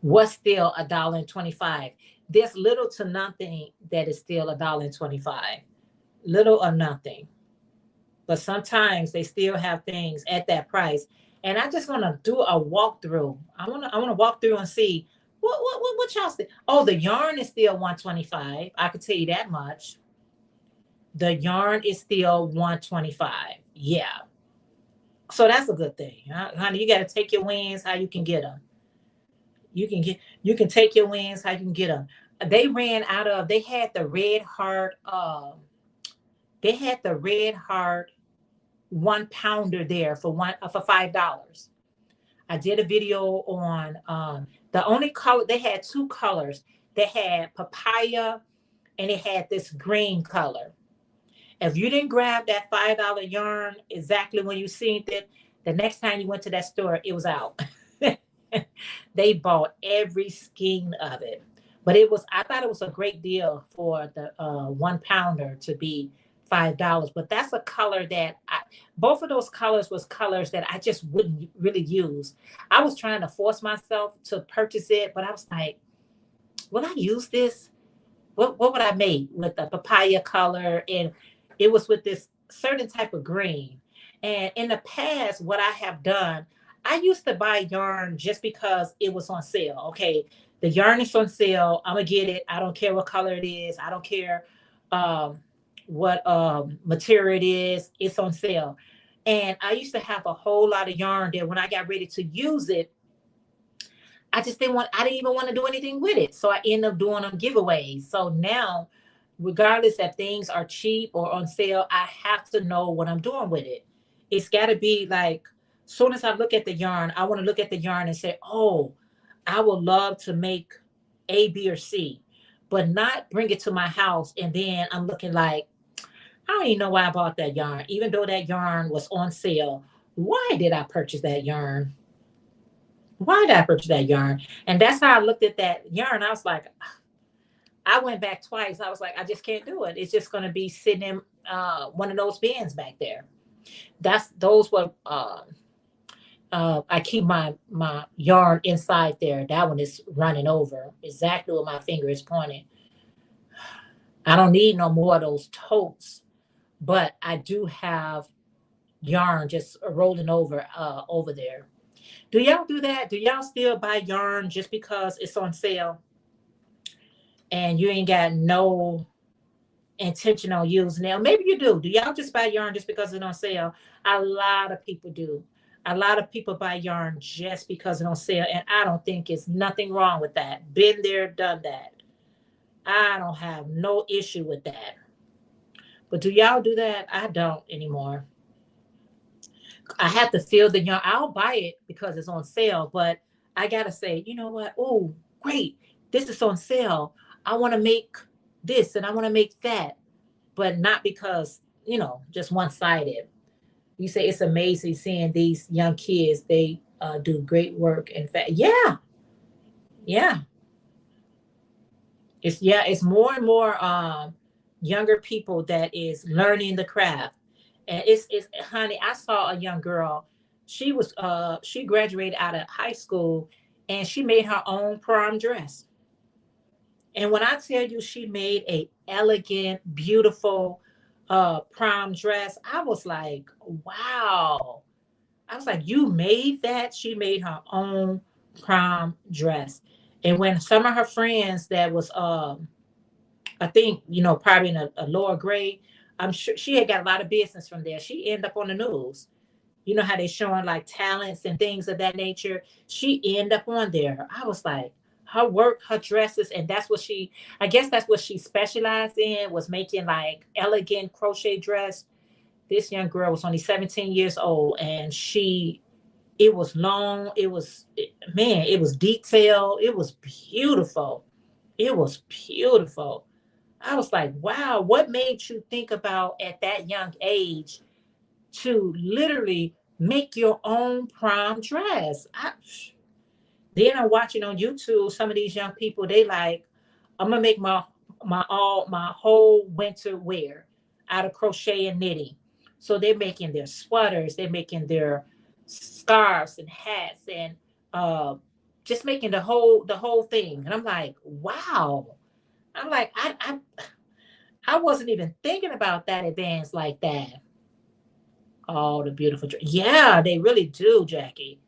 what's still $1.25. There's little to nothing that is still $1.25, little or nothing. But sometimes they still have things at that price, and I just want to do a walkthrough. I want to walk through and see what y'all see. Oh, the yarn is still 125. I can tell you that much. The yarn is still 125. Yeah. So that's a good thing, honey. You got to take your wins how you can get them. You can take your wins how you can get them. They ran out of. They had the red heart 1 pounder there for $5. I did a video on the only color. They had two colors. They had papaya and it had this green color. If you didn't grab that $5 yarn exactly when you seen it, the next time you went to that store, it was out. They bought every skein of it. But I thought it was a great deal for the 1 pounder to be $5. But that's a color that both of those colors was colors that I just wouldn't really use. I was trying to force myself to purchase it, but I was like, will I use this? What would I make with the papaya color? And it was with this certain type of green. And in the past, what I have done, I used to buy yarn just because it was on sale. Okay, the yarn is on sale. I'm gonna get it. I don't care what color it is. I don't care what material it is. It's on sale. And I used to have a whole lot of yarn that when I got ready to use it, I didn't even want to do anything with it. So I end up doing them giveaways. So now, regardless if things are cheap or on sale, I have to know what I'm doing with it. It's got to be like, soon as I look at the yarn, I want to look at the yarn and say, oh, I would love to make A, B, or C, but not bring it to my house. And then I'm looking like, I don't even know why I bought that yarn. Even though that yarn was on sale, why did I purchase that yarn? Why did I purchase that yarn? And that's how I looked at that yarn. I was like, I went back twice. I was like, I just can't do it. It's just going to be sitting in one of those bins back there. Those were I keep my yarn inside there. That one is running over exactly where my finger is pointing. I don't need no more of those totes, but I do have yarn just rolling over there. Do y'all do that? Do y'all still buy yarn just because it's on sale and you ain't got no intention on using it? Or maybe you do. Do y'all just buy yarn just because it's on sale? A lot of people do. A lot of people buy yarn just because it's on sale, and I don't think it's nothing wrong with that. Been there, done that. I don't have no issue with that. But do y'all do that? I don't anymore. I have to feel the yarn. I'll buy it because it's on sale, but I gotta say, you know what? Oh, great. This is on sale. I want to make this and I want to make that, but not because, just one-sided. You say it's amazing seeing these young kids. They do great work. In fact, yeah, yeah. It's more and more younger people that is learning the craft. And it's honey, I saw a young girl. She graduated out of high school and she made her own prom dress. And when I tell you she made a elegant, beautiful prom dress, I was like, wow. I was like, you made that? She made her own prom dress. And when some of her friends that was I think, probably in a lower grade, I'm sure she had got a lot of business from there. She ended up on the news. You know how they showing like talents and things of that nature. She ended up on there. I was like, her work, her dresses, and that's what she. I guess that's what she specialized in, was making like elegant crochet dress. This young girl was only 17 years old, and it was long. Man, it was detailed. It was beautiful. It was beautiful. I was like, wow, what made you think about at that young age to literally make your own prom dress? Then I'm watching on YouTube some of these young people. They like, I'm gonna make my whole winter wear out of crochet and knitting. So they're making their sweaters, they're making their scarves and hats, and uh, just making the whole thing. And I'm like, wow. I'm like, I wasn't even thinking about that advanced like that. Oh, the beautiful. Yeah, they really do, Jackie.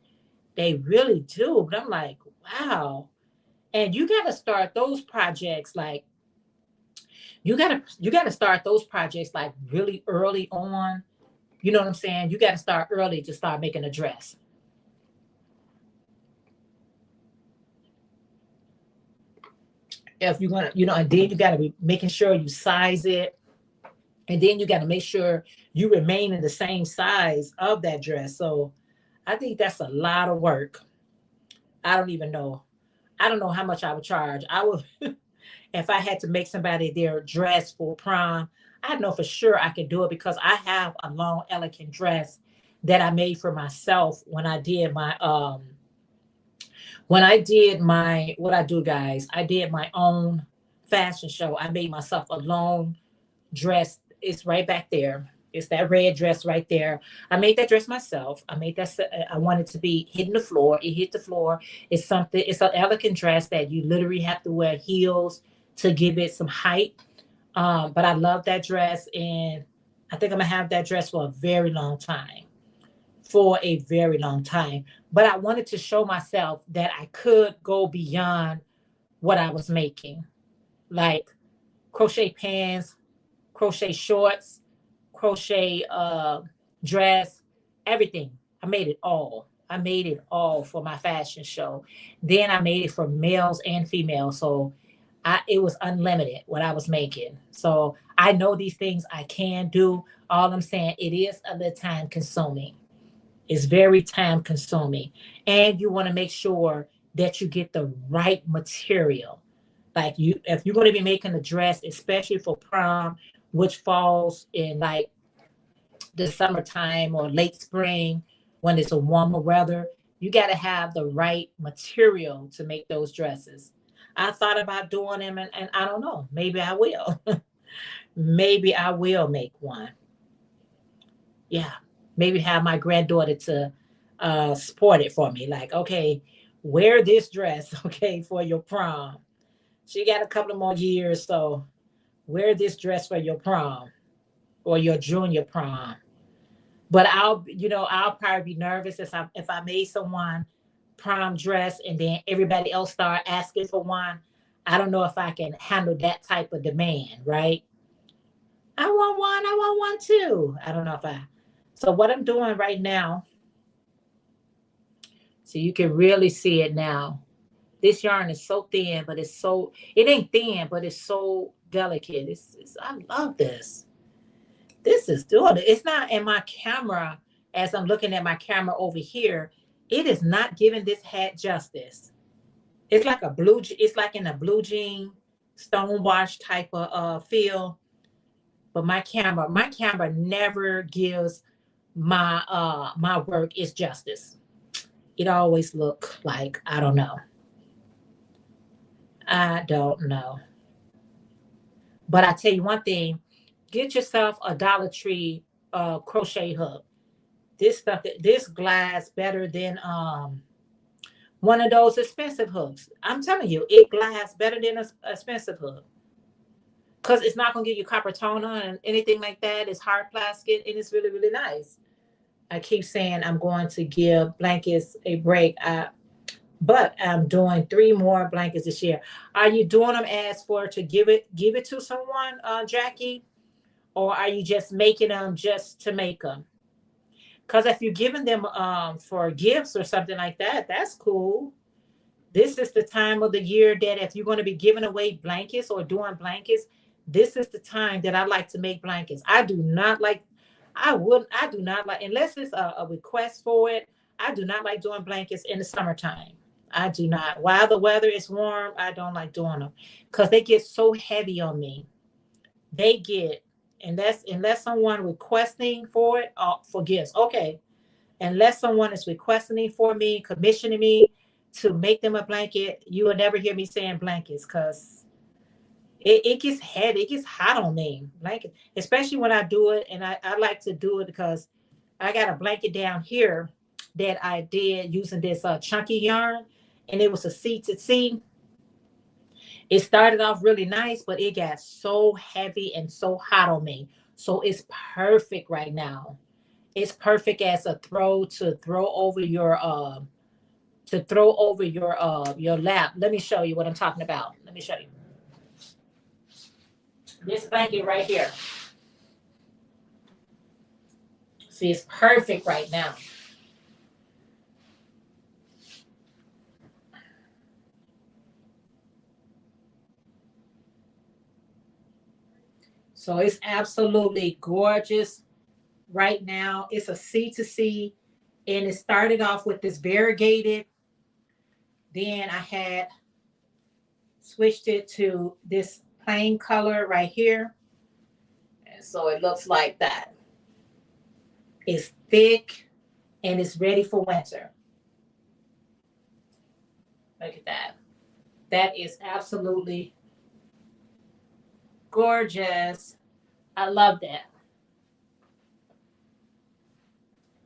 They really do. But I'm like, wow. And you got to start those projects like you got to start those projects like really early on. You know what I'm saying? You got to start early to start making a dress. If you're gonna, and then you got to be making sure you size it, and then you got to make sure you remain in the same size of that dress. So I think that's a lot of work. I don't even know. I don't know how much I would charge. I would if I had to make somebody their dress for prom. I know for sure I can do it because I have a long, elegant dress that I made for myself when I did my what I do, guys. I did my own fashion show. I made myself a long dress. It's right back there. It's that red dress right there. I made that dress myself. I made that. I wanted to be hitting the floor. It hit the floor. It's something. It's an elegant dress that you literally have to wear heels to give it some height. But I love that dress, and I think I'm gonna have that dress for a very long time. For a very long time. But I wanted to show myself that I could go beyond what I was making, like crochet pants, crochet shorts, crochet dress, everything. I made it all. I made it all for my fashion show. Then I made it for males and females. So it was unlimited what I was making. So I know these things I can do. All I'm saying, it is a little time consuming. It's very time consuming. And you want to make sure that you get the right material. Like if you're going to be making a dress, especially for prom, which falls in like the summertime or late spring when it's a warmer weather, you got to have the right material to make those dresses. I thought about doing them, and I don't know. Maybe I will. Maybe I will make one. Yeah. Maybe have my granddaughter to sport it for me. Like, okay, wear this dress, okay, for your prom. She got a couple of more years, so wear this dress for your prom or your junior prom. But I'll probably be nervous if I made someone prom dress and then everybody else start asking for one. I don't know if I can handle that type of demand, right? I want one, I want one too. I don't know if I. So what I'm doing right now, so you can really see it now. This yarn is so thin, but it ain't thin, but it's so delicate. I love this. This is doing it. It's not in my camera as I'm looking at my camera over here. It is not giving this hat justice. It's like in a blue jean, stonewash type of feel. But my camera never gives my work its justice. It always look like I don't know. I don't know. But I tell you one thing, get yourself a Dollar Tree crochet hook. This glides better than one of those expensive hooks. I'm telling you, it glides better than an expensive hook. Because it's not gonna give you copper toner and anything like that. It's hard plastic and it's really, really nice. I keep saying I'm going to give blankets a break. But I'm doing 3 more blankets this year. Are you doing them as for to give it to someone, Jackie? or are you just making them just to make them? Because if you're giving them for gifts or something like that, that's cool. This is the time of the year that if you're going to be giving away blankets or doing blankets, this is the time that I like to make blankets. I do not like, unless it's a request for it, I do not like doing blankets in the summertime. I do not. While the weather is warm, I don't like doing them because they get so heavy on me. They get, and that's unless someone requesting for it for gifts. Okay, unless someone is requesting for me, commissioning me to make them a blanket, you will never hear me saying blankets because it gets heavy, it gets hot on me. Blanket, especially when I do it, and I like to do it because I got a blanket down here that I did using this chunky yarn, and it was a C to C. It started off really nice, but it got so heavy and so hot on me. So it's perfect right now. It's perfect as a throw over your lap. Let me show you what I'm talking about. Let me show you. This blanket right here. See, it's perfect right now. So it's absolutely gorgeous right now. It's a C to C, and it started off with this variegated. Then I had switched it to this plain color right here. And so it looks like that. It's thick and it's ready for winter. Look at that. That is absolutely gorgeous. I love that.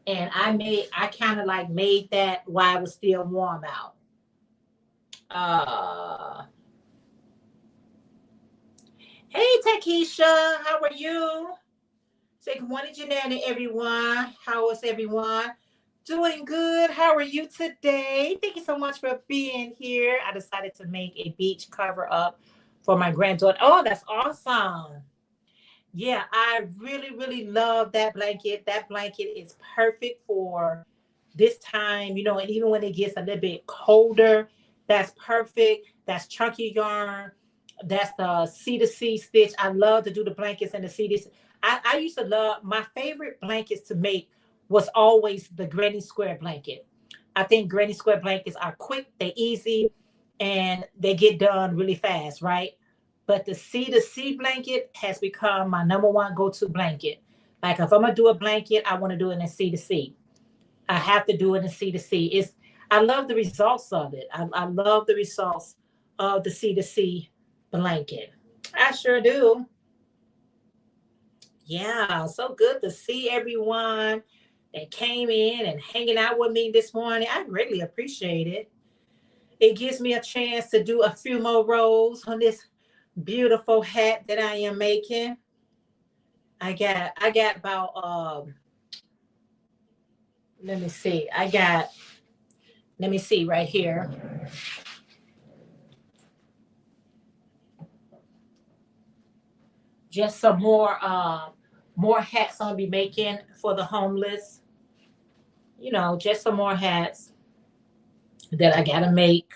And I kind of like made that while it was still warm out. Uh, hey Takesha, how are you? Say good morning, Jeanette, and everyone. How is everyone? Doing good. How are you today? Thank you so much for being here. I decided to make a beach cover up for my granddaughter. Oh, that's awesome. Yeah, I really, really love that blanket. That blanket is perfect for this time, and even when it gets a little bit colder, that's perfect. That's chunky yarn. That's the C to C stitch. I love to do the blankets and the C to C. I used to love my favorite blankets to make was always the granny square blanket. I think granny square blankets are quick, they're easy, and they get done really fast, right? But the C to C blanket has become my number one go-to blanket. Like if I'm gonna do a blanket, I want to do it in C to C. I have to do it in C to C. I love the results of it. I love the results of the C to C blanket. I sure do. Yeah, so good to see everyone that came in and hanging out with me this morning. I greatly appreciate it. It gives me a chance to do a few more rows on this beautiful hat that I am making. I got about let me see. Let me see right here. Just some more hats I'll be making for the homeless. Just some more hats that I gotta make.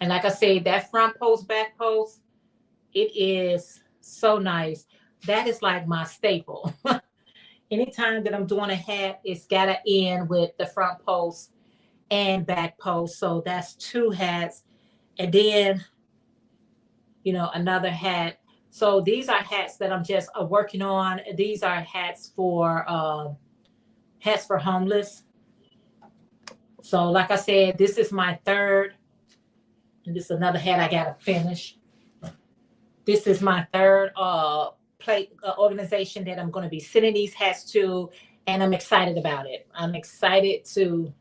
And like I said, that front post, back post, it is so nice. That is like my staple. Anytime that I'm doing a hat, it's gotta end with the front post and back post. So that's two hats. And then, another hat. So these are hats that I'm just working on. These are hats for homeless. So like I said, this is my third, and this is another hat I gotta finish. This is my third plate organization that I'm going to be sending these hats to, and I'm excited about it. I'm excited to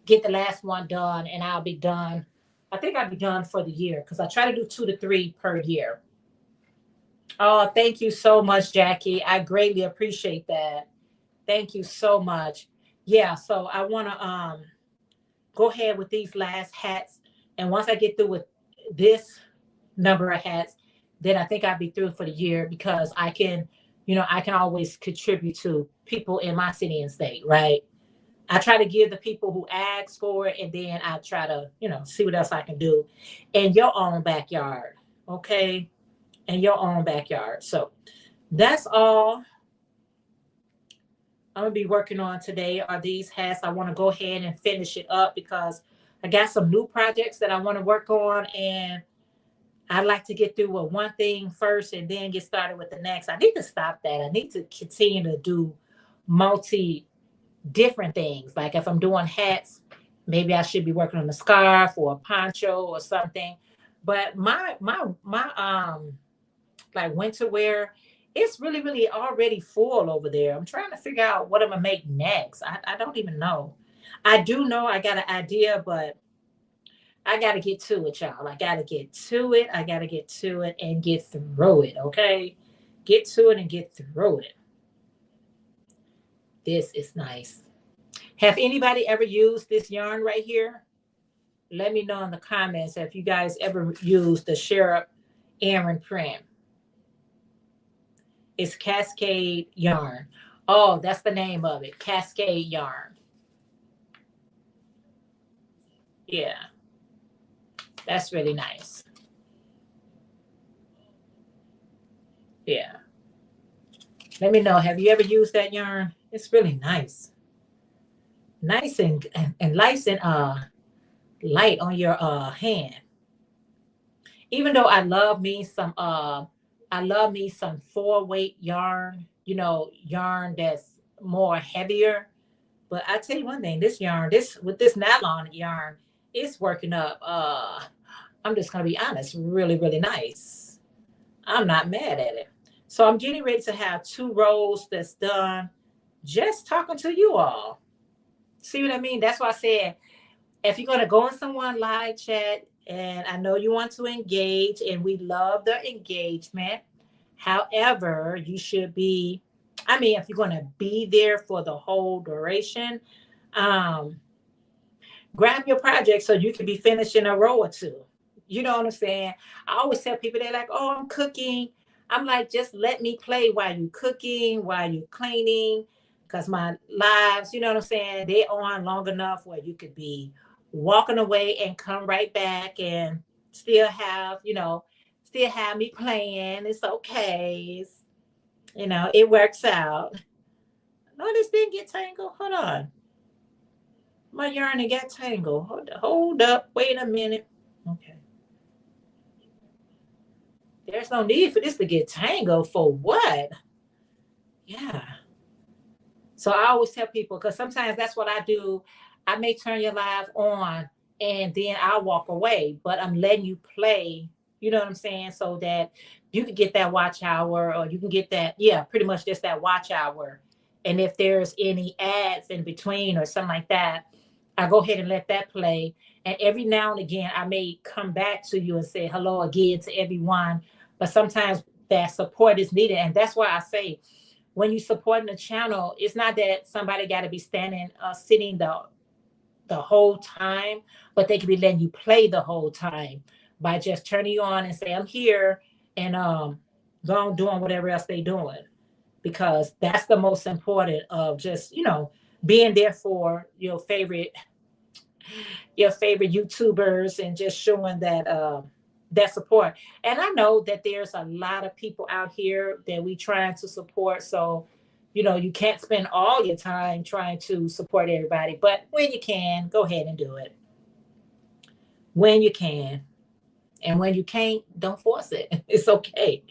get the last one done, and I'll be done. I think I'll be done for the year because I try to do 2 to 3 per year. Oh, thank you so much, Jackie. I greatly appreciate that. Thank you so much. Yeah, so I want to go ahead with these last hats, and once I get through with this number of hats, then I think I'd be through for the year, because I can, I can always contribute to people in my city and state, right? I try to give the people who ask for it, and then I try to, see what else I can do in your own backyard. Okay. In your own backyard. So that's all I'm gonna be working on today are these hats. I want to go ahead and finish it up because I got some new projects that I want to work on, and I like to get through with one thing first and then get started with the next. I need to stop that. I need to continue to do multi different things. Like if I'm doing hats, maybe I should be working on a scarf or a poncho or something. But my like winter wear, it's really, really already full over there. I'm trying to figure out what I'm gonna make next. I don't even know. I do know I got an idea, but I gotta get to it, y'all. I gotta get to it. I gotta get to it and get through it. Okay. Get to it and get through it. This is nice. Have anybody ever used this yarn right here? Let me know in the comments if you guys ever used the Cherub Aaron print. It's Cascade yarn. Oh, that's the name of it. Cascade yarn. Yeah. That's really nice. Yeah. Let me know. Have you ever used that yarn? It's really nice. Nice and nice and light on your hand. Even though I love me some 4-weight yarn, yarn that's more heavier. But I tell you one thing, this yarn, this with this nylon yarn, it's working up I'm just gonna be honest, really, really nice. I'm not mad at it. So I'm getting ready to have 2 rows that's done just talking to you all. See what I mean? That's why I said if you're gonna go in someone live chat, and I know you want to engage, and we love the engagement. However, you should be, if you're gonna be there for the whole duration, um, grab your project so you can be finishing a row or 2. You know what I'm saying? I always tell people, they're like, oh, I'm cooking. I'm like, just let me play while you cooking, while you cleaning, because my lives, you know what I'm saying, they on long enough where you could be walking away and come right back and still have, still have me playing. It's okay. It works out. No, this didn't get tangled. Hold on. My yarn it got tangled. Hold up. Wait a minute. Okay. There's no need for this to get tangled. For what? Yeah. So I always tell people, because sometimes that's what I do. I may turn your live on and then I'll walk away, but I'm letting you play, you know what I'm saying? So that you can get that watch hour, or you can get that, yeah, pretty much just that watch hour. And if there's any ads in between or something like that, I go ahead and let that play. And every now and again, I may come back to you and say hello again to everyone. But sometimes that support is needed. And that's why I say, when you supporting the channel, it's not that somebody got to be sitting the whole time, but they could be letting you play the whole time by just turning you on and say, I'm here, and go on doing whatever else they doing. Because that's the most important of just, being there for your favorite YouTubers, and just showing that support. And I know that there's a lot of people out here that we trying to support. So, you can't spend all your time trying to support everybody, but when you can, go ahead and do it. When you can. And when you can't, don't force it. It's okay.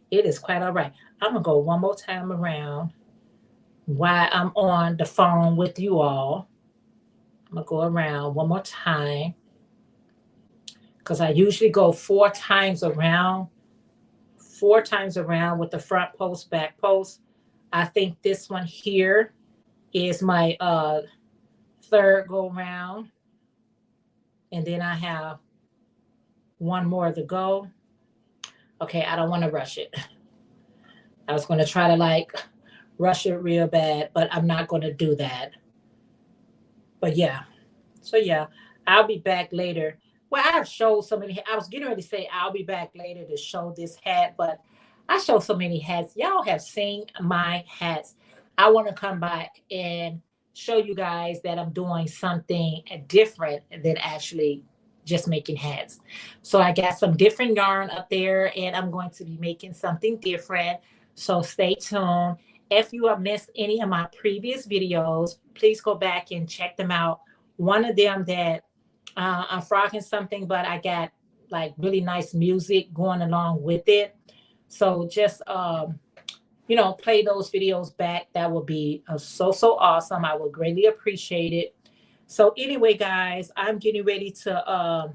It is quite all right. I'm going to go one more time around while I'm on the phone with you all. I'm going to go around one more time, because I usually go 4 times around with the front post, back post. I think this one here is my 3rd go round. And then I have one more to go. Okay, I don't want to rush it. I was going to try to rush it real bad, but I'm not going to do that. But yeah. So yeah, I'll be back later. Well, I've showed so many. I was getting ready to say I'll be back later to show this hat, but I show so many hats. Y'all have seen my hats. I want to come back and show you guys that I'm doing something different than actually just making hats. So I got some different yarn up there, and I'm going to be making something different. So stay tuned. If you have missed any of my previous videos, please go back and check them out. One of them that I'm frocking something, but I got like really nice music going along with it. So just play those videos back. That would be so awesome. I would greatly appreciate it. So anyway, guys, I'm getting ready to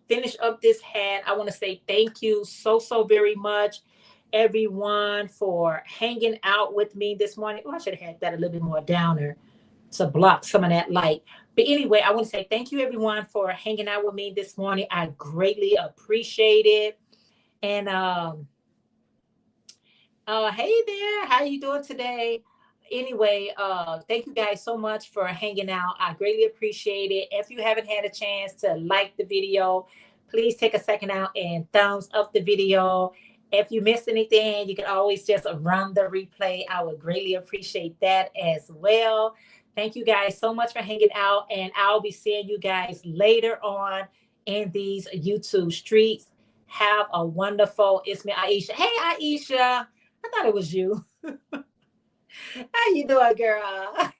finish up this hat. I want to say thank you so very much, everyone, for hanging out with me this morning. Oh, I should have had that a little bit more downer to block some of that light. But anyway, I want to say thank you everyone for hanging out with me this morning. I greatly appreciate it. And hey there, how you doing today? Anyway, thank you guys so much for hanging out. I greatly appreciate it. If you haven't had a chance to like the video, please take a second out and thumbs up the video. If you missed anything, you can always just run the replay. I would greatly appreciate that as well. Thank you guys so much for hanging out, and I'll be seeing you guys later on in these YouTube streets. Have a wonderful, it's me, Aisha. Hey, Aisha. I thought it was you. How you doing, girl?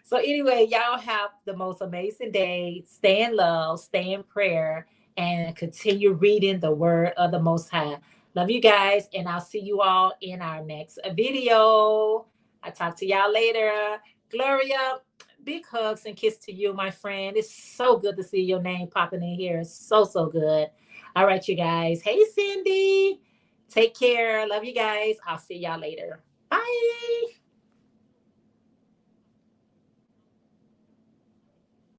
So anyway, y'all have the most amazing day. Stay in love, stay in prayer, and continue reading the word of the Most High. Love you guys, and I'll see you all in our next video. I'll talk to y'all later. Gloria, big hugs and kiss to you, my friend. It's so good to see your name popping in here. It's so good. All right, you guys. Hey, Cindy. Take care. Love you guys. I'll see y'all later. Bye.